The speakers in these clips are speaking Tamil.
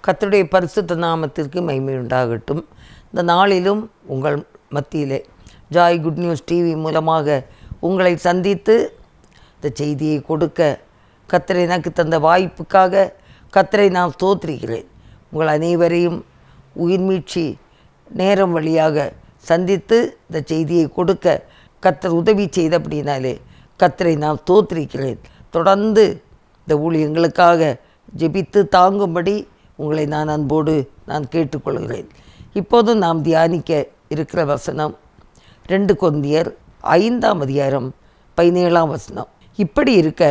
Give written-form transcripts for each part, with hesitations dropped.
கர்த்தருடைய பரிசுத்த நாமத்திற்கு மகிமை உண்டாகட்டும். இந்த நாளிலும் உங்கள் மத்தியிலே ஜாய் குட் நியூஸ் டிவி மூலமாக உங்களை சந்தித்து இந்த செய்தியை கொடுக்க கர்த்தர் எனக்கு தந்த வாய்ப்புக்காக கர்த்தரை நான் ஸ்தோத்திரிக்கிறேன். உங்கள் அனைவரையும் உயிர்மீட்சி நேரம் வழியாக சந்தித்து இந்த செய்தியை கொடுக்க கர்த்தர் உதவி செய்தபடினாலே கர்த்தரை நான் ஸ்தோத்திரிக்கிறேன். தொடர்ந்து இந்த ஊழியங்களுக்காக ஜெபித்து தாங்கும்படி உங்களை நான் அன்போடு கேட்டுக்கொள்கிறேன். இப்போது நாம் தியானிக்க இருக்கிற வசனம் 2 கொரிந்தியர் 5:17. இப்படி இருக்க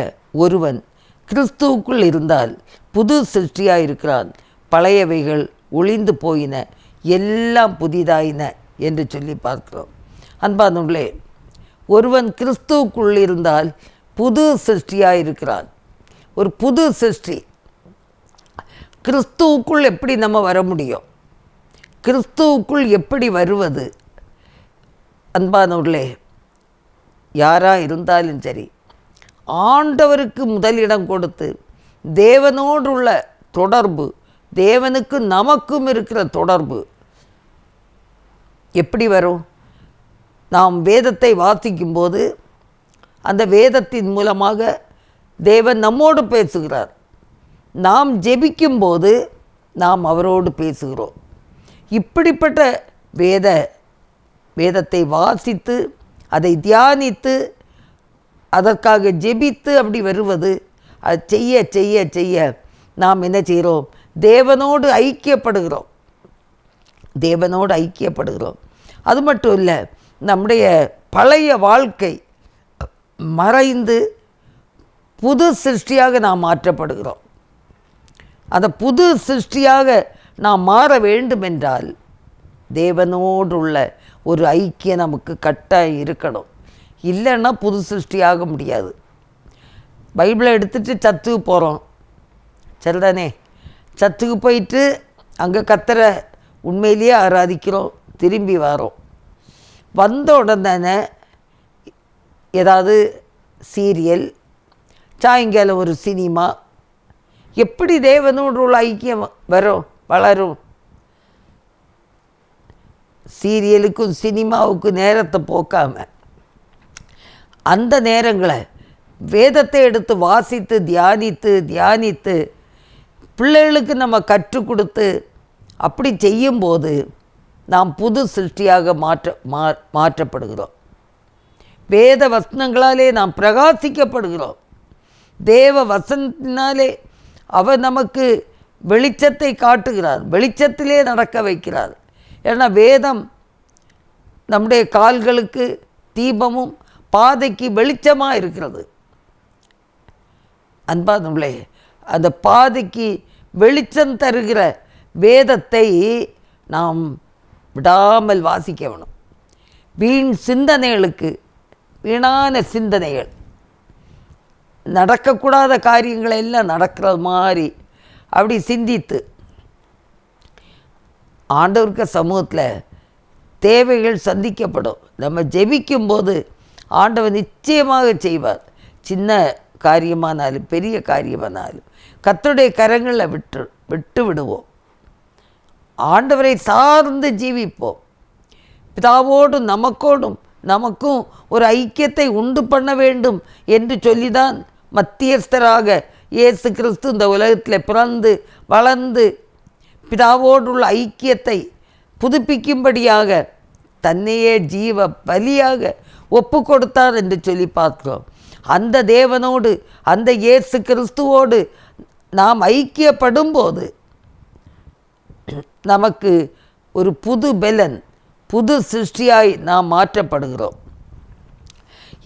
ஒருவன் கிறிஸ்துவுக்குள் இருந்தால் புது சிருஷ்டியாக இருக்கிறான், பழையவைகள் ஒளிந்து போயின, எல்லாம் புதிதாயின என்று சொல்லி பார்க்கிறோம். அன்பானவர்களே, ஒருவன் கிறிஸ்துவுக்குள் இருந்தால் புது சிருஷ்டியாக இருக்கிறான். ஒரு புது சிருஷ்டி. கிறிஸ்துவுக்குள் எப்படி நம்ம வர முடியும்? கிறிஸ்துவுக்குள் எப்படி வருவது? அன்பானவர்களே, யாராக இருந்தாலும் சரி, ஆண்டவருக்கு முதலிடம் கொடுத்து தேவனோடு உள்ள தொடர்பு, தேவனுக்கு நமக்கும் இருக்கிற தொடர்பு எப்படி வரும்? நாம் வேதத்தை வாசிக்கும்போது அந்த வேதத்தின் மூலமாக தேவன் நம்மோடு பேசுகிறார். நாம் ஜெபிக்கும்போது நாம் அவரோடு பேசுகிறோம். இப்படிப்பட்ட வேதத்தை வாசித்து அதை தியானித்து அதற்காக ஜெபித்து அப்படி வருவது, அது செய்ய செய்ய செய்ய நாம் என்ன செய்கிறோம்? தேவனோடு ஐக்கியப்படுகிறோம். அது மட்டும் இல்லை, நம்முடைய பழைய வாழ்க்கை மறைந்து புது சிருஷ்டியாக நாம் மாற்றப்படுகிறோம். அந்த புது சிருஷ்டியாக நாம் மாற வேண்டுமென்றால் தேவனோடு உள்ள ஒரு ஐக்கியம் நமக்கு கட்டாயம் இருக்கணும். இல்லைன்னா புது சிருஷ்டியாக முடியாது. பைபிளை எடுத்துகிட்டு சர்ச்சுக்கு போகிறோம், சரிதானே? சர்ச்சுக்கு போயிட்டு அங்கே கர்த்தரை உண்மையிலேயே ஆராதிக்கிறோம், திரும்பி வரோம். வந்த உடனே ஏதாவது சீரியல், சாயங்காலம் ஒரு சினிமா, எப்படி தேவனோடு உள்ள ஐக்கியம் வளரும்? சீரியலுக்கும் சினிமாவுக்கும் நேரத்தை போக்காம அந்த நேரங்களை வேதத்தை எடுத்து வாசித்து தியானித்து பிள்ளைகளுக்கு நம்ம கற்றுக் கொடுத்து அப்படி செய்யும்போது நாம் புது சிருஷ்டியாக மாற்றப்படுகிறோம். வேத வசனங்களாலே நாம் பிரகாசிக்கப்படுகிறோம். தேவ வசனத்தினாலே அவர் நமக்கு வெளிச்சத்தை காட்டுகிறார், வெளிச்சத்திலே நடக்க வைக்கிறார். ஏன்னா வேதம் நம்முடைய கால்களுக்கு தீபமும் பாதைக்கு வெளிச்சமாக இருக்கிறது. அன்பானவர்களே, அந்த பாதைக்கு வெளிச்சம் தருகிற வேதத்தை நாம் விடாமல் வாசிக்க வேணும். வீணான சிந்தனைகள், நடக்கக்கூடாத காரியங்களை எல்லாம் நடக்கிற மாதிரி அப்படி சிந்தித்து ஆண்டவருக்கு சமூகத்தில் தேவைகள் சந்திக்கப்படும். நம்ம ஜெபிக்கும்போது ஆண்டவர் நிச்சயமாக செய்வார். சின்ன காரியமானாலும் பெரிய காரியமானாலும் கர்த்தருடைய கரங்களில் விட்டு விடுவோம். ஆண்டவரை சார்ந்து ஜீவிப்போம். பிதாவோடும் நமக்கும் ஒரு ஐக்கியத்தை உண்டு பண்ண வேண்டும் என்று சொல்லிதான் மத்தியஸ்தராக இயேசு கிறிஸ்து இந்த உலகத்தில் பிறந்து வளர்ந்து பிதாவோடு உள்ள ஐக்கியத்தை புதுப்பிக்கும்படியாக தன்னையே ஜீவ பலியாக ஒப்பு கொடுத்தார் என்று சொல்லி பார்க்கிறோம். அந்த தேவனோடு, அந்த இயேசு கிறிஸ்துவோடு நாம் ஐக்கியப்படும்போது நமக்கு ஒரு புது பெலன், புது சிருஷ்டியாய் நாம் மாற்றப்படுகிறோம்.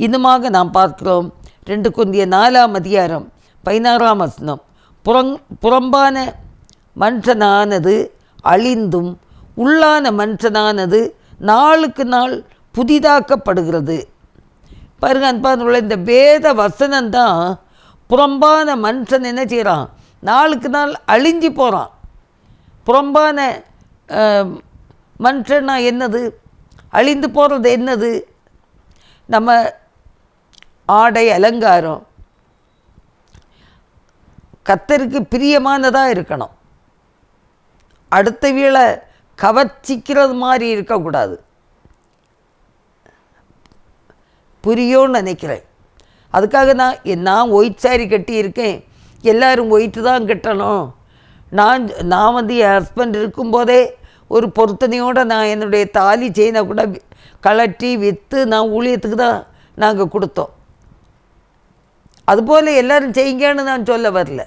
இன்னுமாக நாம் பார்க்கிறோம் 2 கொரிந்தியர் 4:16. புறம்பான மனுஷனானது அழிந்தும் உள்ளான மனுஷனானது நாளுக்கு நாள் புதிதாக்கப்படுகிறது. பாருங்க அன்பானவர்களே, இந்த வேத வசனம்தான் புறம்பான மனுஷன் என்ன செய்கிறான்? நாளுக்கு நாள் அழிஞ்சு போகிறான். புறம்பான மனுஷன்னா என்னது? அழிந்து போகிறது என்னது? நம்ம ஆடை அலங்காரம் கர்த்தருக்கு பிரியமானதாக இருக்கணும். அடுத்தவியலை கவர்ச்சிக்கிறது மாதிரி இருக்கக்கூடாது. புரியோன்னு நினைக்கிறேன். அதுக்காக நான் ஒயிட் சாரி கட்டியிருக்கேன், எல்லோரும் ஒயிட்டு தான் கட்டணும். நான் வந்து என் ஹஸ்பண்ட் இருக்கும்போதே ஒரு பொருத்தனையோடு நான் என்னுடைய தாலி செயினை கூட கலட்டி விற்று நான் ஊழியத்துக்கு தான் நாங்கள் கொடுத்தோம். அதுபோல் எல்லோரும் செய்யுங்கன்னு நான் சொல்ல வரல.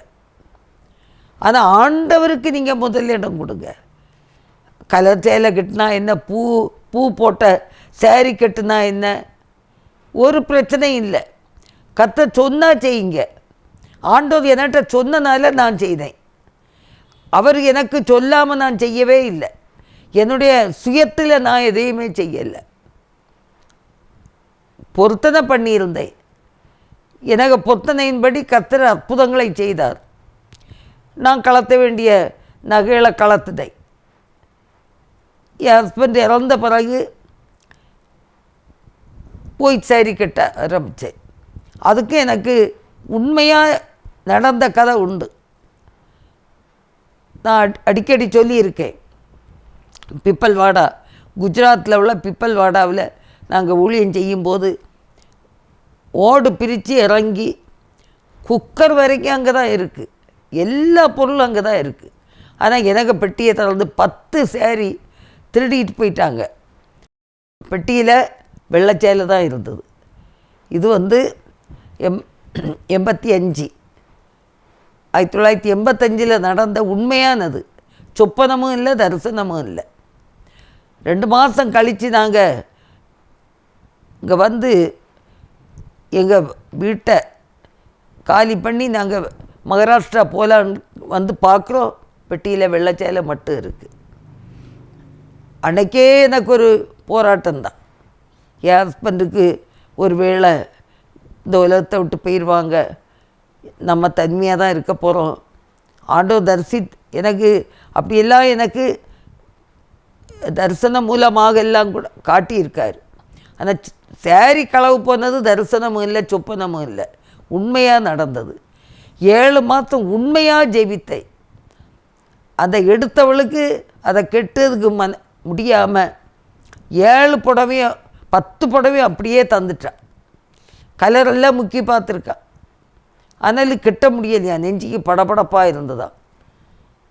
ஆனால் ஆண்டவருக்கு நீங்கள் முதலிடம் கொடுங்க. கலர் சேலை கட்டினா என்ன, பூ போட்ட சேரீ கட்டுனா என்ன, ஒரு பிரச்சனையும் இல்லை. கர்த்தர் சொன்னால் செய்யுங்க. ஆண்டவர் என்கிட்ட சொன்னனால நான் செய்தேன். அவர் எனக்கு சொல்லாமல் நான் செய்யவே இல்லை. என்னுடைய சுயத்தில் நான் எதையுமே செய்யலை. பொருத்தனை பண்ணியிருந்தேன். எனக்கு பொருத்தனையின்படி கர்த்தர் அற்புதங்களை செய்தார். நான் கலத்த வேண்டிய நகைகளை கலத்துட்டேன். என் ஹஸ்பண்ட் இறந்த பிறகு ஒயிட் சாரி கட்ட ஆரம்பித்தேன். அதுக்கு எனக்கு உண்மையாக நடந்த கதை உண்டு. நான் அடிக்கடி சொல்லியிருக்கேன். பிப்பல்வாடா, குஜராத்தில் உள்ள பிப்பல்வாடாவில் நாங்கள் ஊழியம் செய்யும்போது ஓடு பிரித்து இறங்கி குக்கர் வரைக்கும் அங்கே தான் இருக்குது, எல்லா பொருளும் அங்கே தான் இருக்குது. ஆனால் எனக்கு பெட்டியை திறந்து 10 சேரீ திருடிட்டு போயிட்டாங்க. பெட்டியில் வெள்ளைச்சேலை தான் இருந்தது. இது வந்து 85 1985 நடந்த உண்மையானது. சொப்பனமும் இல்லை, தரிசனமும் இல்லை. 2 மாதம் கழித்து நாங்கள் இங்கே வந்து எங்கள் வீட்டை காலி பண்ணி நாங்கள் மகாராஷ்டிரா போகலான்னு வந்து பார்க்குறோம். பெட்டியில் வெள்ளைச்சேலை மட்டும் இருக்குது. அன்றைக்கே எனக்கு ஒரு போராட்டம்தான். என் ஹஸ்பண்டுக்கு ஒரு வேளை இந்த உலகத்தை விட்டு போயிடுவாங்க, நம்ம தனிமையாக தான் இருக்க போகிறோம். ஆண்டவர் எனக்கு அப்படியெல்லாம் எனக்கு தரிசனம் மூலமாக எல்லாம் கூட காட்டியிருக்கார். ஆனால் சேரீ களவு போனது தரிசனமும் இல்லை, சொப்பனமும் இல்லை, உண்மையாக நடந்தது. 7 மாதம் உண்மையாக ஜெபித்தேன். அதை எடுத்தவளுக்கு அதை கெட்டதுக்கு முடியாமல் 7 புடவையும் 10 புடவையும் அப்படியே தந்துட்டான். கலரெல்லாம் முக்கி பார்த்துருக்கான். ஆனாலும் கெட்ட முடியலையா, நெஞ்சிக்கு படபடப்பாக இருந்ததா.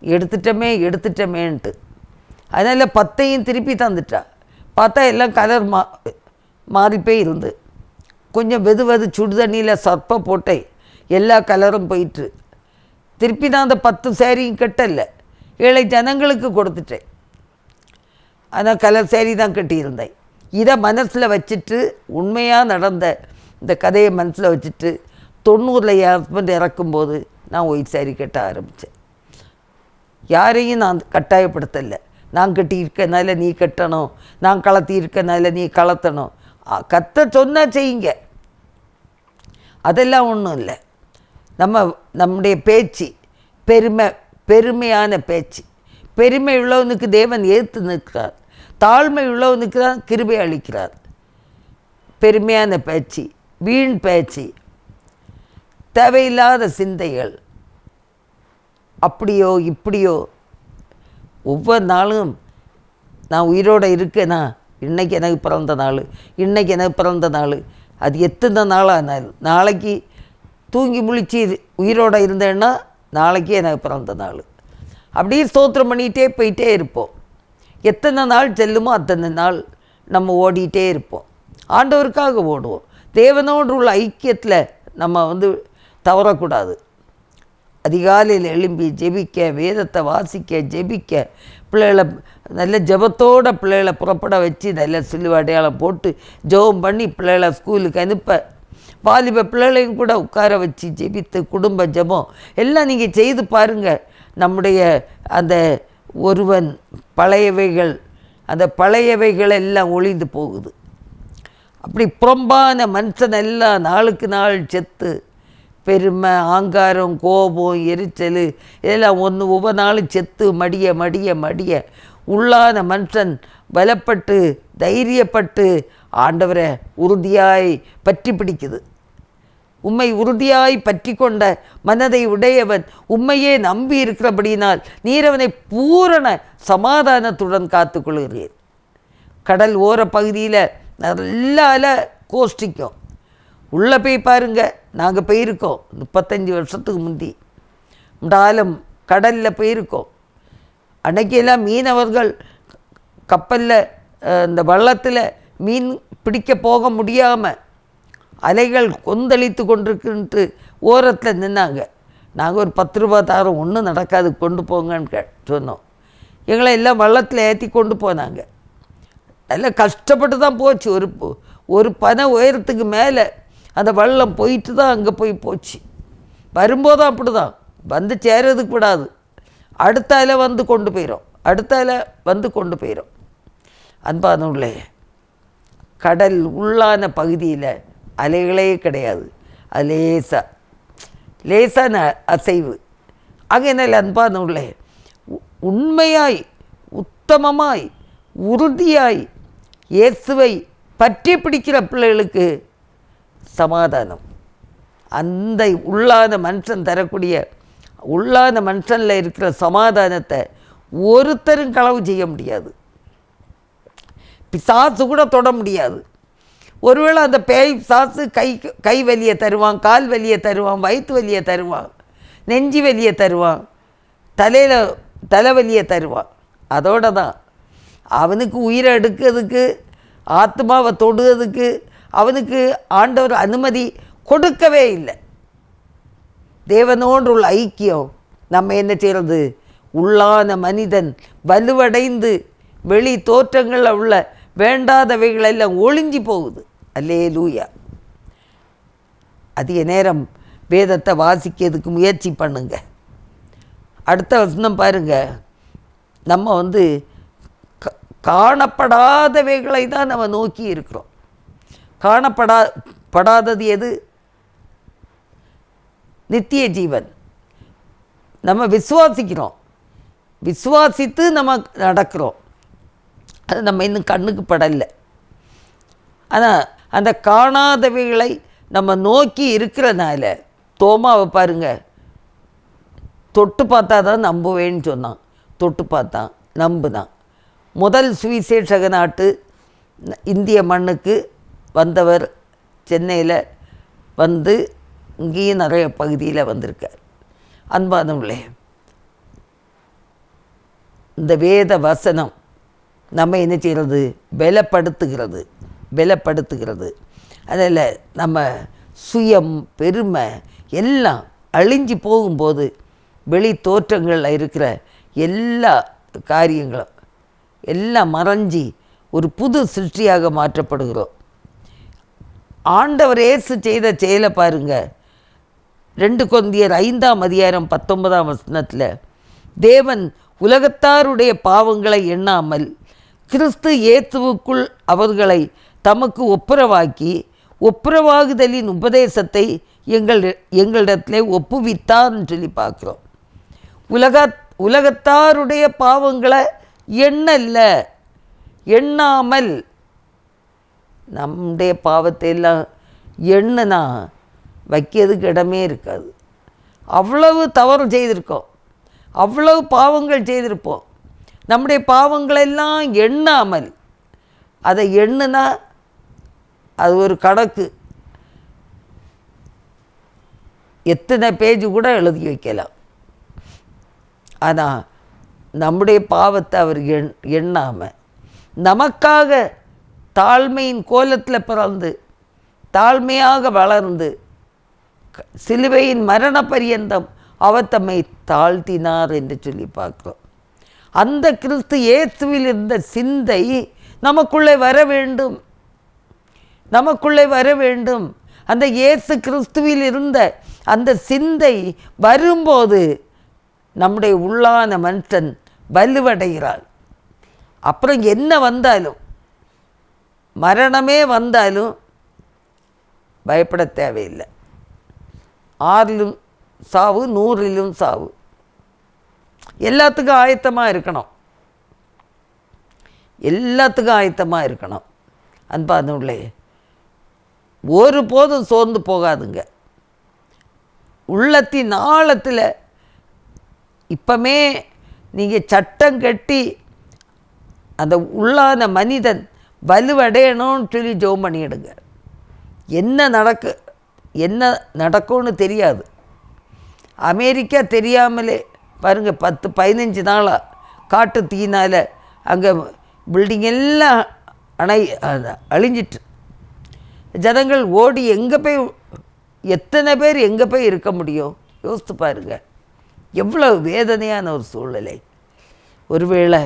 எடுத்துட்டமேன்ட்டு. அதனால் 10ஐயும் திருப்பி தந்துட்டா. பார்த்தா எல்லாம் கலர் மாறிப்போய் இருந்து. கொஞ்சம் வெது சுடுதண்ணியில் சர்ப்பை போட்டேன், எல்லா கலரும் போயிட்டு. திருப்பி நான் அந்த 10 சேரீயும் கட்டலை, ஏழை ஜனங்களுக்கு கொடுத்துட்டேன். ஆனால் கலர் சேரீ தான் கட்டியிருந்தேன். இதை மனசில் வச்சுட்டு, உண்மையாக நடந்த இந்த கதையை மனசில் வச்சுட்டு 90 என் ஹஸ்பண்ட் இறக்கும்போது நான் ஒயிட் சாரி கட்ட ஆரம்பித்தேன். யாரையும் நான் கட்டாயப்படுத்தலை. நான் கட்டியிருக்கனால நீ கட்டணும், நான் கலத்தியிருக்கனால நீ கலத்தணும். கத்த சொன்னால் செய்யுங்க, அதெல்லாம் ஒன்றும் இல்லை. நம்முடைய பேச்சு பெருமையான பேச்சு. பெருமை உள்ளவனுக்கு தேவன் ஏற்று நிற்கிறார், தாழ்மை உள்ளவனுக்கு தான் கிருபை அளிக்கிறார். பெருமையான பேச்சு, வீண் பேச்சு, தேவையில்லாத சிந்தைகள், அப்படியோ இப்படியோ. ஒவ்வொரு நாளும் நான் உயிரோடு இருக்கேனா, இன்றைக்கி எனக்கு பிறந்த நாள், அது எத்தனை நாளானாலும், நாளைக்கு தூங்கி முழிச்சு உயிரோடு இருந்தேன்னா நாளைக்கு எனக்கு பிறந்த நாள். அப்படியே ஸ்தோத்திரம் பண்ணிகிட்டே போயிட்டே இருப்போம். எத்தனை நாள் செல்லுமோ அத்தனை நாள் நம்ம ஓடிட்டே இருப்போம். ஆண்டவருக்காக ஓடுவோம். தேவனோடு உள்ள ஐக்கியத்தில் நம்ம தவறக்கூடாது. அதிகாலையில் எழும்பி ஜெபிக்க, வேதத்தை வாசிக்க, ஜெபிக்க, பிள்ளைகளை நல்ல ஜெபத்தோடு பிள்ளைகளை புறப்பட வச்சு நல்ல சிலுவை அடையாளம் போட்டு ஜெபம் பண்ணி பிள்ளைகளை ஸ்கூலுக்கு அனுப்ப, வாலிப பிள்ளைகளையும் கூட உட்கார வச்சு ஜெபித்து குடும்ப ஜெபம் எல்லாம் நீங்கள் செய்து பாருங்கள். நம்முடைய அந்த ஒருவன் பழையவைகள், அந்த பழையவைகள் எல்லாம் ஒழிந்து போகுது. அப்படி புறம்பான மனுஷன் எல்லாம் நாளுக்கு நாள் செத்து, பெருமை, ஆங்காரம், கோபம், எரிச்சல் இதெல்லாம் ஒவ்வொரு நாளும் செத்து மடிய உள்ளான மனுஷன் பலப்பட்டு தைரியப்பட்டு ஆண்டவரை உறுதியாய் பற்றி பிடிக்குது. உம்மை உறுதியாய் பற்றி கொண்ட மனதை உடையவன் உம்மையே நம்பி இருக்கிறபடினால் நீர் அவனை பூரண சமாதானத்துடன் காத்து கொள்கிறீர். கடல் ஓர பகுதியில் நல்ல அலை கோஷ்டிக்கும். உள்ளே போய் பாருங்கள், நாங்கள் போயிருக்கோம் 35 வருஷத்துக்கு முந்தி ஆழம் கடலில் போயிருக்கோம். அன்னைக்கெல்லாம் மீனவர்கள் கப்பலில் இந்த வள்ளத்தில் மீன் பிடிக்க போக முடியாமல் அலைகள் கொந்தளித்து கொண்டிருக்குன்ட்டு ஓரத்தில் நின்னாங்க. நாங்கள் ஒரு 10 ரூபா தாரம் ஒன்றும் நடக்காது கொண்டு போங்கன்னு சொன்னோம். எங்களை எல்லாம் வள்ளத்தில் ஏற்றி கொண்டு போனாங்க. எல்லாம் கஷ்டப்பட்டு தான் போச்சு. ஒரு பனை உயரத்துக்கு மேலே அந்த வள்ளம் போயிட்டு தான் அங்கே போச்சு. வரும்போதும் அப்படி தான் வந்து சேரதுக்கு விடாது. அடுத்த அலை வந்து கொண்டு போயிடும், அடுத்த அலை வந்து கொண்டு போயிடும். அன்பானவர்களே, கடல் உள்ளான பகுதியில் அலைகளே கிடையாது. அது லேசான அசைவு. ஆகையினால் அன்பானவர்களே, உண்மையாய் உத்தமமாய் உறுதியாய் இயேசுவை பற்றி பிடிக்கிற பிள்ளைகளுக்கு சமாதானம். அந்த உள்ளான மனுஷன் தரக்கூடிய உள்ளான மனுஷனில் இருக்கிற சமாதானத்தை ஒருத்தரும் களவு செய்ய முடியாது. பிசாசு கூட தொட முடியாது. ஒருவேளை அந்த பேய் பிசாசு கை வலியை தருவான், கால் வலியை தருவான், வயிற்று வலியை தருவான், நெஞ்சி வலியை தருவான், தலைவலியை தருவான். அதோட தான் அவனுக்கு உயிரை எடுக்கிறதுக்கு, ஆத்மாவை தொடுறதுக்கு அவனுக்கு ஆண்டவர் அனுமதி கொடுக்கவே இல்லை. தேவனோடு உள்ள ஐக்கியம் நம்ம என்ன செய்கிறது? உள்ளான மனிதன் வலுவடைந்து வெளி தோற்றங்களில் உள்ள வேண்டாதவைகளெல்லாம் ஒளிஞ்சி போகுது. அல்லேலூயா. அதிக நேரம் வேதத்தை வாசிக்கிறதுக்கு முயற்சி பண்ணுங்க. அடுத்த வசனம் பாருங்க. நம்ம காணப்படாதவைகளை தான் நம்ம நோக்கி இருக்கிறோம். காணப்படாதது எது? நித்திய ஜீவன். நம்ம விசுவாசிக்கிறோம், விசுவாசித்து நம்ம நடக்கிறோம். அது நம்ம இன்னும் கண்ணுக்கு படலை. ஆனால் அந்த காணாதவைகளை நம்ம நோக்கி இருக்கிறனால தோமாவை பாருங்க, தொட்டு பார்த்தா தான் நம்புவேன்னு சொன்னான். தொட்டு பார்த்தான், நம்புதான். முதல் சுவிசேஷக நாட்டு இந்திய மண்ணுக்கு வந்தவர் சென்னையில் வந்து இங்கேயும் நிறைய பகுதியில் வந்திருக்கார். அன்பானவர்களே, இந்த வேத வசனம் நம்ம என்ன செய்கிறது? பலப்படுத்துகிறது. அதில் நம்ம சுயம், பெருமை எல்லாம் அழிஞ்சு போகும்போது வெளி தோற்றங்களில் இருக்கிற எல்லா காரியங்களும் எல்லாம் மறைஞ்சி ஒரு புது சிருஷ்டியாக மாற்றப்படுகிறோம். ஆண்டவர் இயேசு செய்த செயலை பாருங்கள். 2 கொரிந்தியர் 5ஆம் அதிகாரம் 19ஆம் வசனத்தில், தேவன் உலகத்தாருடைய பாவங்களை எண்ணாமல் கிறிஸ்து இயேசுவுக்குள் அவர்களை தமக்கு ஒப்புரவாகுதலின் உபதேசத்தை எங்களிடத்திலே ஒப்புவித்தார்னு சொல்லி பார்க்குறோம். உலகத்தாருடைய பாவங்களை எண்ணாமல், நம்முடைய பாவத்தை எல்லாம் எண்ணுனா வைக்கிறதுக்கு இடமே இருக்காது. அவ்வளவு தவறு செய்திருக்கோம், அவ்வளவு பாவங்கள் செய்திருப்போம். நம்முடைய பாவங்களெல்லாம் எண்ணாமல், அதை எண்ணுனா அது ஒரு கணக்கு, எத்தனை பேஜ் கூட எழுதி வைக்கலாம். ஆனால் நம்முடைய பாவத்தை அவர் எண்ணாமல் நமக்காக தாழ்மையின் கோலத்தில் பிறந்து தாழ்மையாக வளர்ந்து சிலுவையின் மரண பரியந்தம் அவர் தம்மை தாழ்த்தினார் என்று சொல்லி பார்க்கிறோம். அந்த கிறிஸ்து இயேசுவில் இருந்த சிந்தை நமக்குள்ளே வர வேண்டும். அந்த இயேசு கிறிஸ்துவில் இருந்த அந்த சிந்தை வரும்போது நம்முடைய உள்ளான மனுஷன் வலுவடைகிறாள். அப்புறம் என்ன வந்தாலும், மரணமே வந்தாலும் பயப்பட தேவையில்லை. 6லும் சாவு, 100லும் சாவு. எல்லாத்துக்கும் ஆயத்தமாக இருக்கணும். அன்பானவர்களே, ஒருபோதும் சோர்ந்து போகாதுங்க. உள்ளத்தின் ஆழத்தில் இப்பமே நீங்கள் சட்டம் கட்டி அந்த உள்ளான மனிதன் வலுவடையணும்னு சொல்லி ஜெபம் பண்ணிடுங்க. என்ன நடக்கும்னு தெரியாது. அமெரிக்கா தெரியாமலே பாருங்கள் 10-15 நாளாக காட்டு தீனால் அங்கே பில்டிங் எல்லாம் அழிஞ்சிட்டு ஜனங்கள் ஓடி எத்தனை பேர் எங்கே போய் இருக்க முடியும்? யோசித்து பாருங்கள், எவ்வளோ வேதனையான ஒரு சூழ்நிலை. ஒருவேளை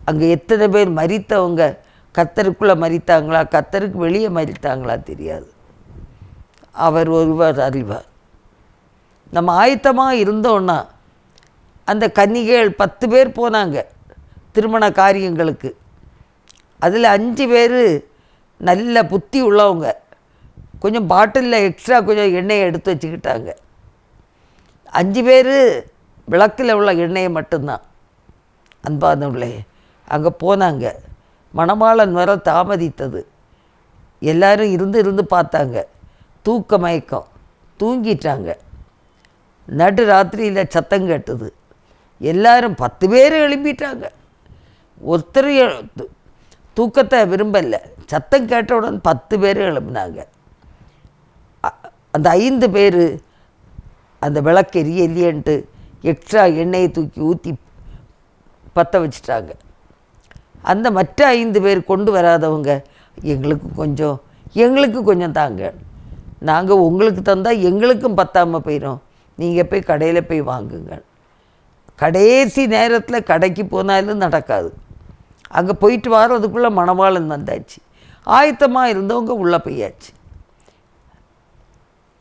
அங்கே எத்தனை பேர் மரித்தவங்க கர்த்தருக்குள்ளே மரித்தாங்களா, கர்த்தருக்கு வெளியே மரித்தாங்களா தெரியாது. அவர் ஒருவர் அறிவார். நம்ம ஆயத்தமாக இருந்தோன்னா அந்த கன்னிகைகள் 10 பேர் போனாங்க திருமண காரியங்களுக்கு. அதில் 5 பேர் நல்ல புத்தி உள்ளவங்க, கொஞ்சம் பாட்டிலில் எக்ஸ்ட்ரா கொஞ்சம் எண்ணெயை எடுத்து வச்சுக்கிட்டாங்க. 5 பேர் விளக்கில் உள்ள எண்ணெயை மட்டும்தான். அன்பானவர்களே, அங்கே போனாங்க. மணவாளன் வர தாமதித்தது. எல்லாரும் இருந்து பார்த்தாங்க. தூக்க மயக்கம், தூங்கிட்டாங்க. நடு ராத்திரியில் சத்தம் கேட்டது. எல்லாரும் 10 பேர் எழும்பிட்டாங்க. ஒருத்தர் தூக்கத்தை விரும்பலை. சத்தம் கேட்டவுடன் 10 பேர் எழும்பினாங்க. அந்த 5 பேர் அந்த விளக்கு எரியன்ட்டு எக்ஸ்ட்ரா எண்ணெயை தூக்கி ஊற்றி பற்ற வச்சிட்டாங்க. அந்த மற்ற 5 பேர் கொண்டு வராதவங்க எங்களுக்கு கொஞ்சம் தாங்க, நாங்கள் உங்களுக்கு தந்தால் எங்களுக்கும் பத்தாமல் போயிடும், நீங்கள் போய் கடையில் போய் வாங்குங்க. கடைசி நேரத்தில் கடைக்கு போனாலும் நடக்காது. அங்கே போயிட்டு வர்றதுக்குள்ளே மணவாளன் வந்தாச்சு. ஆயத்தமாக இருந்தவங்க உள்ளே போயாச்சு.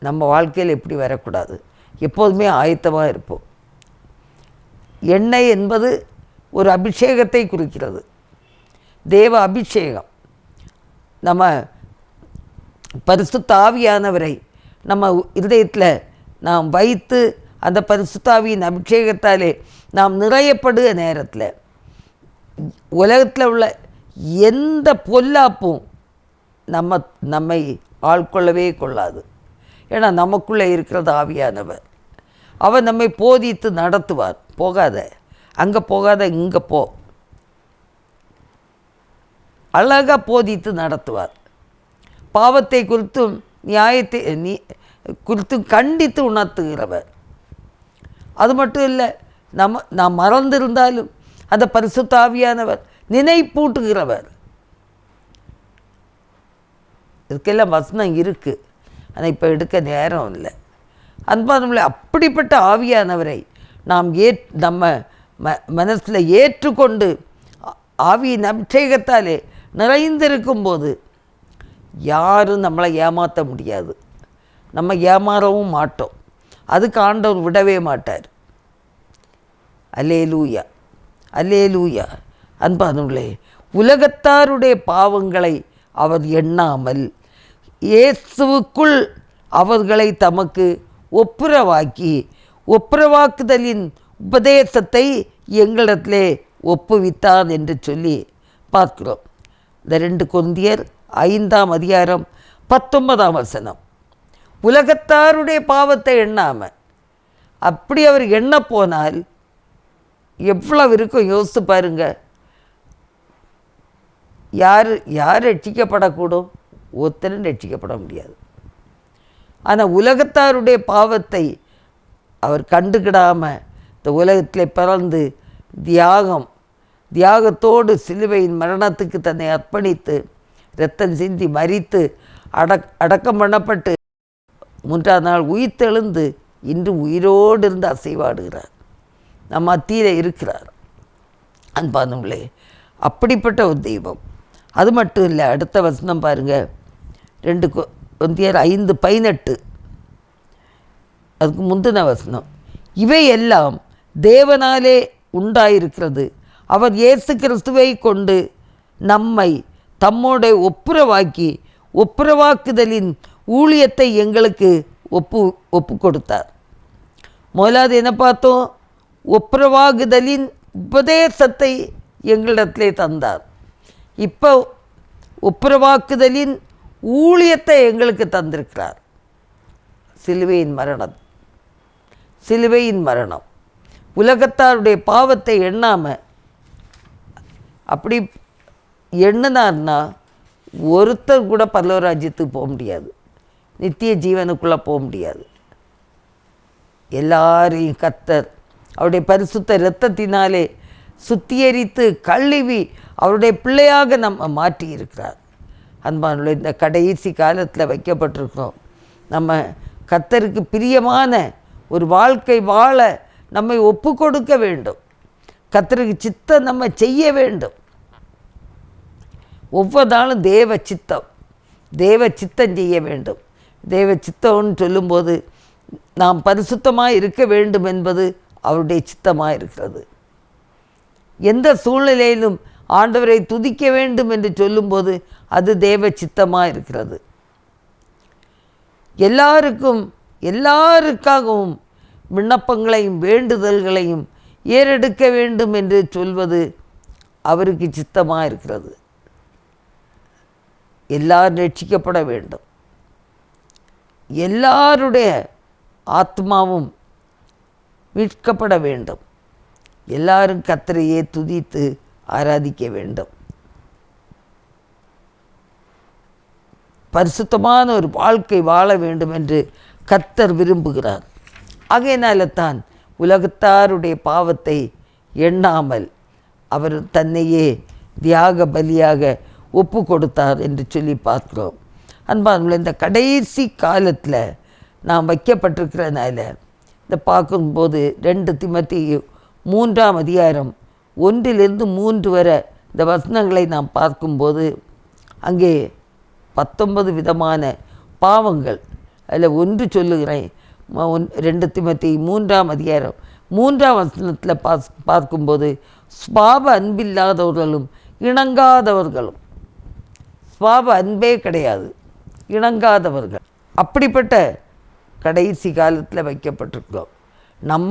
நம்ம வாழ்க்கையில் எப்படி வரக்கூடாது, எப்போதுமே ஆயத்தமாக இருப்போம். எண்ணெய் என்பது ஒரு அபிஷேகத்தை குறிக்கிறது, தேவ அபிஷேகம். நம்ம பரிசுத்த ஆவியானவரை நம்ம இருதயத்தில் நாம் வைத்து அந்த பரிசுத்த ஆவியின் அபிஷேகத்தாலே நாம் நிறையப்படுகிற நேரத்தில் உலகத்தில் உள்ள எந்த பொல்லாப்பும் நம்மை ஆட்கொள்ளவே கொள்ளாது. ஏன்னா நமக்குள்ளே இருக்கிறது ஆவியானவர். அவர் நம்மை போதித்து நடத்துவார். போகாத, அங்கே போகாத, இங்கே போ, அழகாக போதித்து நடத்துவார். பாவத்தை குறித்தும் நியாயத்தை குறித்தும் கண்டித்து உணர்த்துகிறவர். அது மட்டும் இல்லை, நாம் மறந்திருந்தாலும் அந்த பரிசுத்த ஆவியானவர் நினைப்பூட்டுகிறவர். இதுக்கெல்லாம் வசனம் இருக்குது, ஆனால் இப்போ எடுக்க நேரம் இல்லை. அன்பானவர்களே, அப்படிப்பட்ட ஆவியானவரை நாம் நம்ம மனசில் ஏற்றுக்கொண்டு ஆவியின் அபிஷேகத்தாலே நிறைந்திருக்கும்போது யாரும் நம்மளை ஏமாற்ற முடியாது. நம்ம ஏமாறவும் மாட்டோம். அதுக்கு ஆண்டவர் விடவே மாட்டார். அல்லேலூயா, அல்லேலூயா. அன்பானவர்களே, உலகத்தாருடைய பாவங்களை அவர் எண்ணாமல் இயேசுவுக்குள் அவர்களை தமக்கு ஒப்புரவாக்குதலின் உபதேசத்தை எங்களிடத்திலே ஒப்புவித்தார் என்று சொல்லி பார்க்கிறோம். இந்த 2 கொரிந்தியர் 5ஆம் அதிகாரம் 19ஆம் வசனம். உலகத்தாருடைய பாவத்தை எண்ணாமல், அப்படி அவர் எண்ண போனால் எவ்வளவு இருக்கும் யோசித்து பாருங்க. யார் ரட்சிக்கப்படக்கூடும்? ஒருத்தரும் ரட்சிக்கப்பட முடியாது. ஆனால் உலகத்தாருடைய பாவத்தை அவர் கண்டுக்கிடாமல் இந்த உலகத்தில் பிறந்து தியாகத்தோடு சிலுவையின் மரணத்துக்கு தன்னை அர்ப்பணித்து இரத்தம் சிந்தி மரித்து அடக்கம் பண்ணப்பட்டு 3ஆம் நாள் உயிர்த்தெழுந்து இன்று உயிரோடு இருந்து அசைவாடுகிறார், நம் மத்தியில் இருக்கிறார். அன்பானவர்களே, அப்படிப்பட்ட ஒரு தெய்வம். அது மட்டும் இல்லை, அடுத்த வசனம் பாருங்கள், 2 கொரிந்தியர் 5:18. அதுக்கு முந்தின வசனம், இவையெல்லாம் தேவனாலே உண்டாயிருக்கிறது, அவர் இயேசு கிறிஸ்துவை கொண்டு நம்மை தம்மோட ஒப்புரவாக்குதலின் ஊழியத்தை எங்களுக்கு ஒப்பு கொடுத்தார். முதலாவது என்ன பார்த்தோம்? ஒப்புரவாகுதலின் உபதேசத்தை எங்களிடத்திலே தந்தார். இப்போ ஒப்புரவாக்குதலின் ஊழியத்தை எங்களுக்கு தந்திருக்கிறார். சிலுவையின் மரணம், சிலுவையின் மரணம். உலகத்தாருடைய பாவத்தை எண்ணாமல் அப்படி எண்ணினார்னா ஒருத்தர் கூட பரலோகராஜ்யத்துக்கு போக முடியாது, நித்திய ஜீவனுக்குள்ளே போக முடியாது. எல்லாரையும் கர்த்தர் அவருடைய பரிசுத்த இரத்தத்தினாலே சுத்திகரித்து கழுவி அவருடைய பிள்ளையாக நம்ம மாற்றி இருக்கிறார். அன்பானுள்ள இந்த கடைசி காலத்தில் வைக்கப்பட்டிருக்கிறோம். நம்ம கர்த்தருக்கு பிரியமான ஒரு வாழ்க்கை வாழ நம்மை ஒப்பு கொடுக்க வேண்டும். கர்த்தருக்கு சித்தம் நம்ம செய்ய வேண்டும். ஒவ்வொரு நாளும் தேவ சித்தம் செய்ய வேண்டும். தேவ சித்தம்னு சொல்லும்போது நாம் பரிசுத்தமாக இருக்க வேண்டும் என்பது அவருடைய சித்தமாக இருக்கிறது. எந்த சூழ்நிலையிலும் ஆண்டவரை துதிக்க வேண்டும் என்று சொல்லும்போது அது தேவ சித்தமாக இருக்கிறது. எல்லாருக்காகவும் விண்ணப்பங்களையும் வேண்டுதல்களையும் ஏறெடுக்க வேண்டும் என்று சொல்வது அவருக்கு சித்தமாக இருக்கிறது. எல்லாரும் ரட்சிக்கப்பட வேண்டும். எல்லாருடைய ஆத்மாவும் மீட்கப்பட வேண்டும். எல்லாரும் கர்த்தரையே துதித்து ஆராதிக்க வேண்டும். பரிசுத்தமான ஒரு வாழ்க்கை வாழ வேண்டும் என்று கர்த்தர் விரும்புகிறார். ஆகையினால தான் உலகத்தாருடைய பாவத்தை எண்ணாமல் அவர் தன்னையே தியாக பலியாக ஒப்பு கொடுத்தார் என்று சொல்லி பார்க்கிறோம். அன்பானவர்களே, இந்த கடைசி காலத்தில் நாம் வைக்கப்பட்டிருக்கிறதுனால இந்த பார்க்கும்போது 2 தீமோத்தேயு 3ஆம் அதிகாரம் 1-3 வரை இந்த வசனங்களை நாம் பார்க்கும்போது அங்கே 19 விதமான பாவங்கள், அதில் ஒன்று சொல்லுகிறேன். 2 தீமோத்தேயு 3ஆம் அதிகாரம் 3ஆம் வசனத்தில் பார்க்கும்போது சுபாவ அன்பில்லாதவர்களும் இணங்காதவர்களும், சுபாவ அன்பே கிடையாது, இணங்காதவர்கள், அப்படிப்பட்ட கடைசி காலத்தில் வைக்கப்பட்டிருக்கிறோம். நம்ம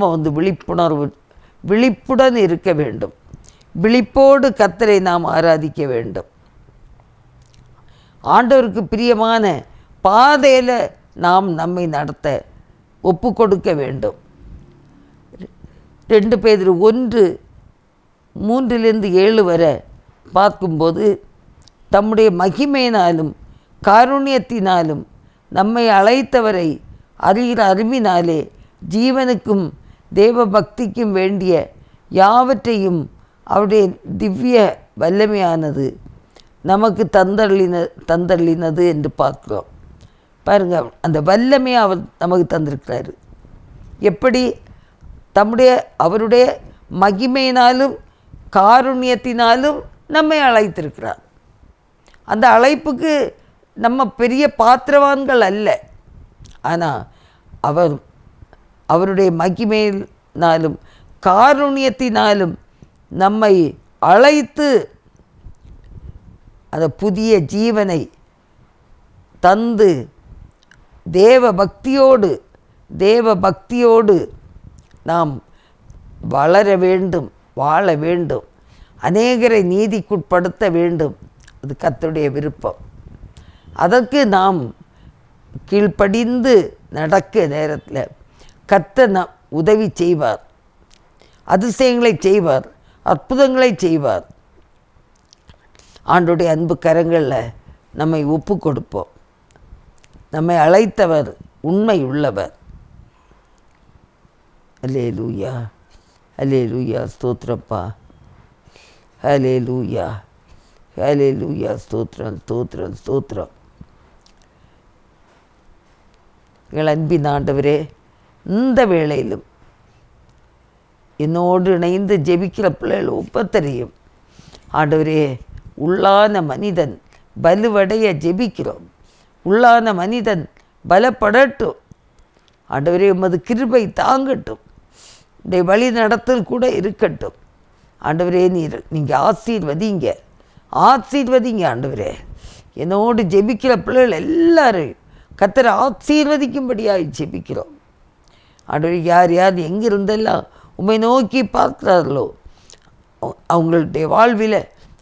விழிப்புடன் இருக்க வேண்டும். விழிப்போடு கர்த்தரை நாம் ஆராதிக்க வேண்டும். ஆண்டவருக்கு பிரியமான பாதையில் நாம் நம்மை நடத்த ஒப்பு கொடுக்க வேண்டும். 2 பேதுரு 1:3-7 வரை பார்க்கும்போது தம்முடைய மகிமையினாலும் காருண்யத்தினாலும் நம்மை அழைத்தவரை அறிகிற அறிவினாலே ஜீவனுக்கும் தேவ பக்திக்கும் வேண்டிய யாவற்றையும் அவருடைய திவ்ய வல்லமையானது நமக்கு தந்தள்ளினது என்று பார்க்கிறோம். பாருங்கள், அந்த வல்லமையை அவர் நமக்கு தந்திருக்கிறாரு. எப்படி? அவருடைய மகிமையினாலும் காருண்யத்தினாலும் நம்மை அழைத்திருக்கிறார். அந்த அழைப்புக்கு நம்ம பெரிய பாத்திரவான்கள் அல்ல. ஆனால் அவருடைய மகிமையினாலும் காருண்யத்தினாலும் நம்மை அழைத்து அந்த புதிய ஜீவனை தந்து தேவ பக்தியோடு நாம் வளர வேண்டும், வாழ வேண்டும், அநேகரை நீதிக்குட்படுத்த வேண்டும். அது கர்த்தருடைய விருப்பம். அதற்கு நாம் கீழ்ப்படிந்து நடக்க நேரத்தில் கர்த்தர் உதவி செய்வார், அதிசயங்களை செய்வார், அற்புதங்களை செய்வார். ஆண்டவருடைய அன்பு கரங்களில் நம்மை ஒப்பு கொடுப்போம். நம்மை அழைத்தவர் உண்மை உள்ளவர். அல்லேலூயா, அல்லேலூயா, ஸ்தோத்திரப்பா, அல்லேலூயா, அல்லேலூயா, ஸ்தோத்திரம், ஸ்தோத்திரம், ஸ்தோத்திரம். எங்கள் அன்பின் ஆண்டவரே, இந்த வேளையிலும் என்னோடு இணைந்து ஜெபிக்கிற பிள்ளைகள் ஒவ்வொருத்தரையும் ஆண்டவரே, உள்ளான மனிதன் வலுவடைய ஜெபிக்கிறோம். உள்ளான மனிதன் பலப்படட்டும். ஆண்டவரே, உமது கிருபை தாங்கட்டும். இந்த வழி நடத்தல் கூட இருக்கட்டும். ஆண்டவரே, நீங்கள் ஆசீர்வதிங்க ஆண்டவரே. என்னோடு ஜெபிக்கிற பிள்ளைகள் எல்லாரையும் கர்த்தரை ஆசீர்வதிக்கும்படியாக ஜெபிக்கிறோம். ஆண்டவரே, யார் எங்கிருந்தெல்லாம் உம்மை நோக்கி பார்க்கிறார்களோ அவங்களுடைய வாழ்வில்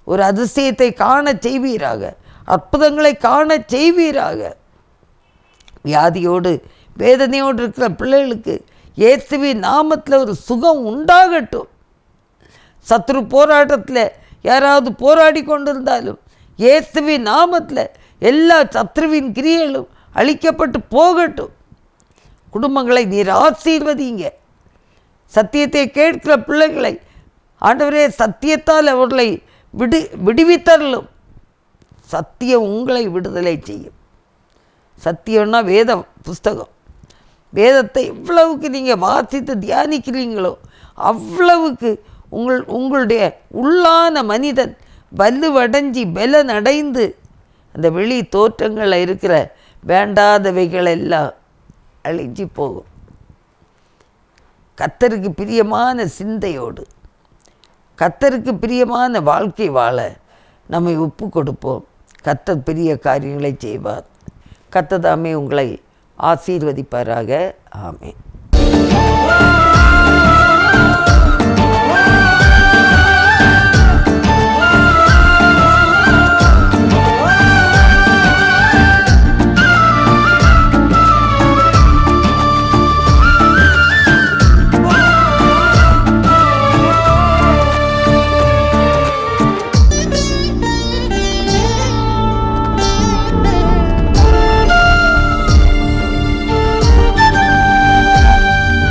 ஒரு அதிசயத்தை காண செய்வீராக, அற்புதங்களை காண செய்வீராக. வியாதியோடு வேதனையோடு இருக்கிற பிள்ளைகளுக்கு இயேசுவின் நாமத்தில் ஒரு சுகம் உண்டாகட்டும். சத்ரு போராட்டத்தில் யாராவது போராடி கொண்டிருந்தாலும் இயேசுவின் நாமத்தில் எல்லா சத்ருவின் கிரியைகளும் அழிக்கப்பட்டு போகட்டும். குடும்பங்களை நீர் ஆசீர்வதிங்க. சத்தியத்தை கேட்கிற பிள்ளைகளை ஆண்டவரே சத்தியத்தால் அவர்களை விடுவித்தரலும். சத்தியம் உங்களை விடுதலை செய்யும். சத்தியம்னா வேத புஸ்தகம். வேதத்தை எவ்வளவுக்கு நீங்கள் வாசித்து தியானிக்கிறீங்களோ அவ்வளவுக்கு உங்களுடைய உள்ளான மனிதன் வலுவடைஞ்சி பலனடைந்து அந்த வெளி தோற்றங்களில் இருக்கிற வேண்டாதவைகள் எல்லாம் அழிஞ்சு போகும். கர்த்தருக்கு பிரியமான சிந்தையோடு கர்த்தருக்கு பிரியமான வாழ்க்கை வாழ நம்மை ஒப்பு கொடுப்போம். கர்த்தர் பெரிய காரியங்களை செய்வார். கர்த்தர் தாமே உங்களை ஆசீர்வதிப்பாராக. ஆமென்.